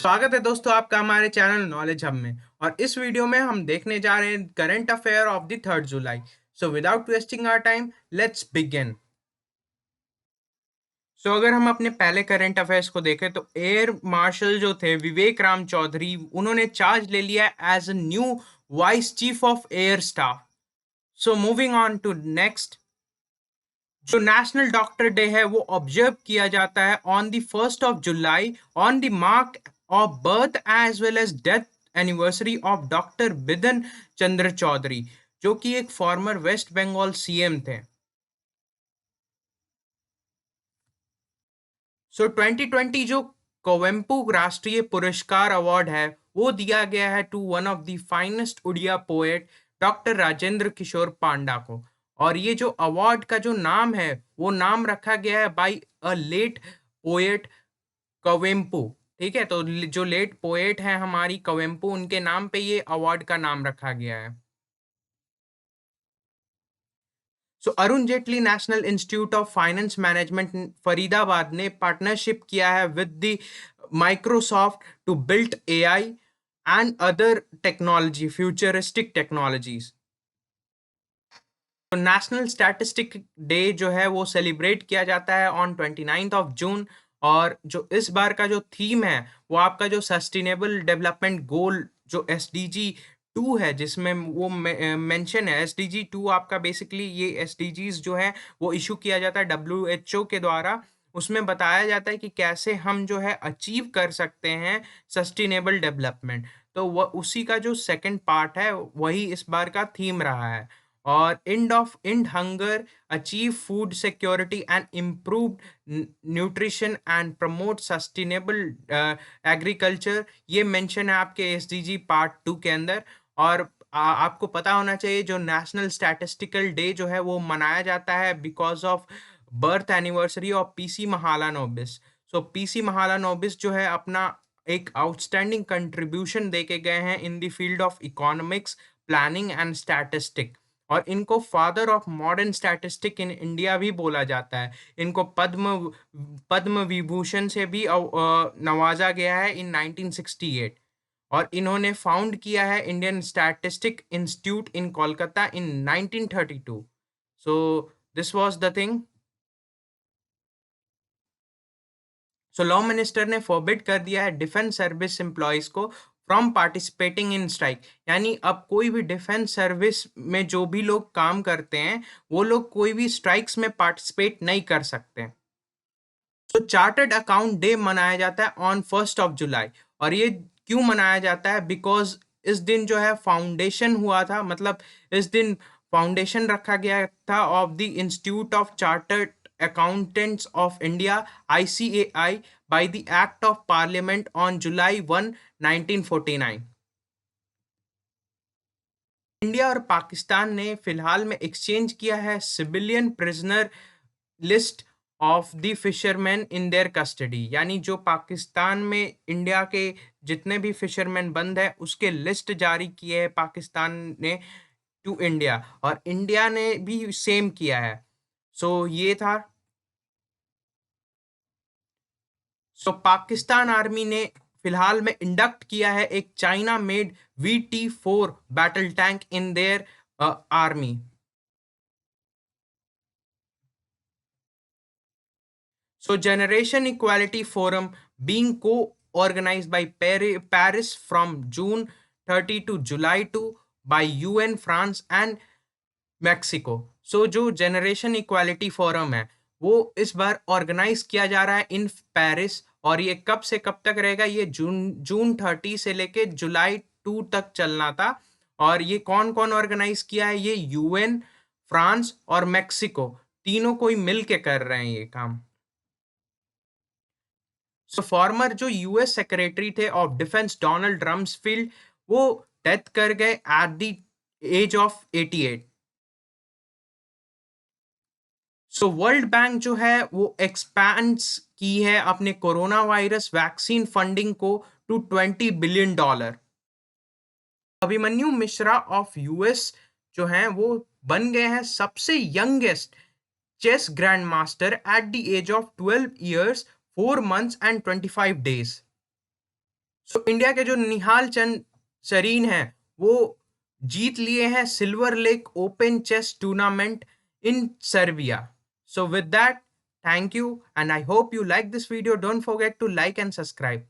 स्वागत है दोस्तों आपका हमारे चैनल नॉलेज हब में। और इस वीडियो में हम देखने जा रहे हैं current affair of the 3rd July. So without wasting our time let's begin. So अगर हम अपने पहले करंट अफेयर्स को देखें तो एयर मार्शल जो थे विवेक राम चौधरी, उन्होंने चार्ज ले लिया as a new vice chief of air staff. So moving on to next, जो नेशनल डॉक्टर डे है वो ऑब्जर्व किया जाता है on the 1 July on the mark of birth as well as death anniversary of doctor Bidhan Chandra Chowdhury, जो कि एक farmer waste Bengal CM थे। सो 2020 जो कोवेम्पू राष्ट्रीय पुरस्कार अवार्ड है वो दिया गया है to one of the finest Odia poet doctor Rajendra Kishore Panda को। और ये जो अवार्ड का जो नाम है वो नाम रखा गया है बाय अ लेट पोएट कवेम्पू। ठीक है, तो जो लेट पोएट है हमारी कवेम्पू, उनके नाम पे ये अवार्ड का नाम रखा गया है। So Arun Jaitley national institute of finance management Faridabad ने पार्टनरशिप किया है with the Microsoft to build AI and other technology futuristic technologies. तो नेशनल स्टैटिस्टिक डे जो है वो सेलिब्रेट किया जाता है ऑन 29 जून। और जो इस बार का जो थीम है वो आपका जो सस्टेनेबल डेवलपमेंट गोल जो SDG 2 है, जिसमें वो मेंशन है SDG 2 आपका बेसिकली ये SDGs जो है वो इशू किया जाता है WHO के द्वारा। उसमें बताया जाता है कि कैसे हम जो है अचीव कर सकते हैं सस्टेनेबल डेवलपमेंट। तो वह उसी का जो सेकंड पार्ट है वही इस बार का थीम रहा है। और end hunger, achieve food security and improved nutrition and promote sustainable agriculture, ये मेंशन है आपके SDG पार्ट 2 के अंदर। और आपको पता होना चाहिए जो नेशनल स्टैटिस्टिकल डे जो है वो मनाया जाता है because of birth anniversary of PC Mahalanobis. So PC Mahalanobis जो है अपना एक आउटस्टैंडिंग कंट्रीब्यूशन दे के गए हैं in the field of economics, planning and statistic. और इनको father of modern statistic in India भी बोला जाता है। इनको पद्म पद्म विभूषण से भी नवाजा गया है इन 1968। और इन्होंने फाउंड किया है Indian statistic institute in Kolkata in 1932। So this was the thing. So law minister ने फॉरबिड कर दिया है डिफेंस सर्विस एम्प्लॉयज को फ्रॉम पार्टिसिपेटिंग इन स्ट्राइक। यानी अब कोई भी डिफेंस सर्विस में जो भी लोग काम करते हैं वो लोग कोई भी स्ट्राइक्स में पार्टिसिपेट नहीं कर सकते। तो चार्टर्ड अकाउंट डे मनाया जाता है ऑन 1 जुलाई। और ये क्यों मनाया जाता है? बिकॉज इस दिन जो है फाउंडेशन हुआ था, मतलब इस दिन फाउंडेशन रखा गया था of the institute of chartered accountants of India ICAI by the act of parliament on July 1, 1949। India और पाकिस्तान ने फिलहाल में एक्सचेंज किया है civilian prisoner list of the fisherman in their custody. यानी जो पाकिस्तान में इंडिया के जितने भी फिशरमैन बंद है उसके लिस्ट जारी किए है पाकिस्तान ने टू इंडिया, और इंडिया ने भी सेम किया है। सो ये था। सो पाकिस्तान आर्मी ने फिलहाल में इंडक्ट किया है एक China made VT-4 battle tank in their army. So, Generation Equality Forum being co-organized by Paris from June 30 to July 2 by UN, France and Mexico. So, जो जनरेशन इक्वालिटी फोरम है वो इस बार ऑर्गेनाइज किया जा रहा है इन पेरिस। और ये कब से कब तक रहेगा? ये जून 30 से लेके July 2 तक चलना था। और ये कौन कौन ऑर्गेनाइज किया है? ये UN, फ्रांस और मेक्सिको तीनों कोई मिल के कर रहे हैं ये काम। सो फॉर्मर जो US सेक्रेटरी थे ऑफ डिफेंस डोनाल्ड रम्सफील्ड, वो डेथ कर गए at the age of 88। So world bank जो है वो एक्सपैंड्स की है अपने कोरोना वायरस वैक्सीन फंडिंग को to $20 billion. Abhimanyu Mishra of US जो हैं वो बन गए हैं सबसे youngest chess grand master at the age of 12 years 4 months and 25 days। So India के जो निहाल चंद सरीन हैं वो जीत लिए हैं silver lake open chess tournament in Serbia. So with that, thank you and I hope you like this video. Don't forget to like and subscribe.